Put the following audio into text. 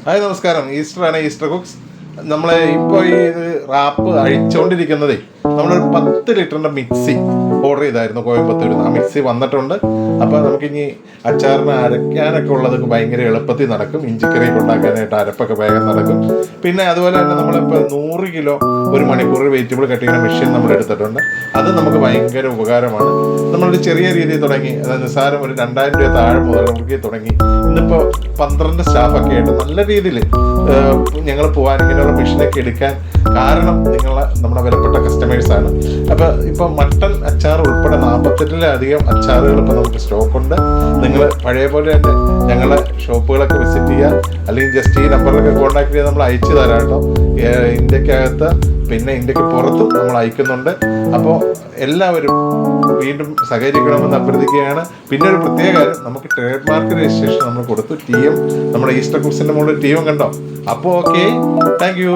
Hi നമസ്കാരം. ഈസ്റ്ററാണ്, Easter cooks. നമ്മൾ ഇപ്പോൾ ഈ റാപ്പ് അഴിച്ചുകൊണ്ടിരിക്കുന്നതേ നമ്മളൊരു 10 ലിറ്ററിൻ്റെ മിക്സി ഓർഡർ ചെയ്തായിരുന്നു കോയമ്പത്തൂരിൽ നിന്ന്. ആ മിക്സി വന്നിട്ടുണ്ട്. അപ്പോൾ നമുക്കിനി അച്ചാറിന് അരയ്ക്കാനൊക്കെ ഉള്ളതൊക്കെ ഭയങ്കര എളുപ്പത്തിൽ നടക്കും. ഇഞ്ചിക്കറിയൊക്കെ ഉണ്ടാക്കാനായിട്ട് അരപ്പൊക്കെ വേഗം നടക്കും. പിന്നെ അതുപോലെ തന്നെ നമ്മളിപ്പോൾ 100 കിലോ ഒരു മണിക്കൂർ വെജിറ്റബിൾ കട്ട് ചെയ്യുന്ന മെഷീൻ നമ്മൾ എടുത്തിട്ടുണ്ട്. അത് നമുക്ക് ഭയങ്കര ഉപകാരമാണ്. നമ്മളൊരു ചെറിയ രീതിയിൽ തുടങ്ങി, അതായത് നിസ്സാരം ഒരു 2000 രൂപ താഴെ മുതൽ നമുക്ക് തുടങ്ങി. ഇന്നിപ്പോൾ 12 സ്റ്റാഫൊക്കെ ആയിട്ട് നല്ല രീതിയിൽ ഞങ്ങൾ പോകാൻ ഇങ്ങനെയുള്ള മെഷീനൊക്കെ എടുക്കാൻ കാരണം നമ്മുടെ വിലപ്പെട്ട കസ്റ്റമേഴ്സാണ്. അപ്പോൾ ഇപ്പോൾ മട്ടൺ അച്ചാർ ഉൾപ്പെടെ 48-ലധികം അച്ചാറുകൾ ഇപ്പോൾ നമുക്ക് സ്റ്റോക്കുണ്ട്. നിങ്ങൾ പഴയ പോലെ തന്നെ ഞങ്ങളുടെ ഷോപ്പുകളൊക്കെ വിസിറ്റ് ചെയ്യുക, അല്ലെങ്കിൽ ജസ്റ്റ് ഈ നമ്പറിലൊക്കെ കോൺടാക്ട് ചെയ്ത് നമ്മൾ അയച്ചു തരാം കേട്ടോ. ഇന്ത്യക്കകത്ത് പിന്നെ ഇന്ത്യക്ക് പുറത്തും നമ്മൾ അയക്കുന്നുണ്ട്. അപ്പോൾ എല്ലാവരും വീണ്ടും സഹകരിക്കണമെന്ന് അഭ്യർത്ഥിക്കുകയാണ്. പിന്നെ ഒരു പ്രത്യേക കാര്യം, നമുക്ക് ട്രേഡ് മാർക്ക് രജിസ്ട്രേഷൻ നമ്മൾ കൊടുത്തു. TM നമ്മുടെ ഈസ്റ്റർ കുക്സിൻ്റെ മുകളിൽ TM കണ്ടോ? അപ്പോൾ ഓക്കെ, താങ്ക് യു.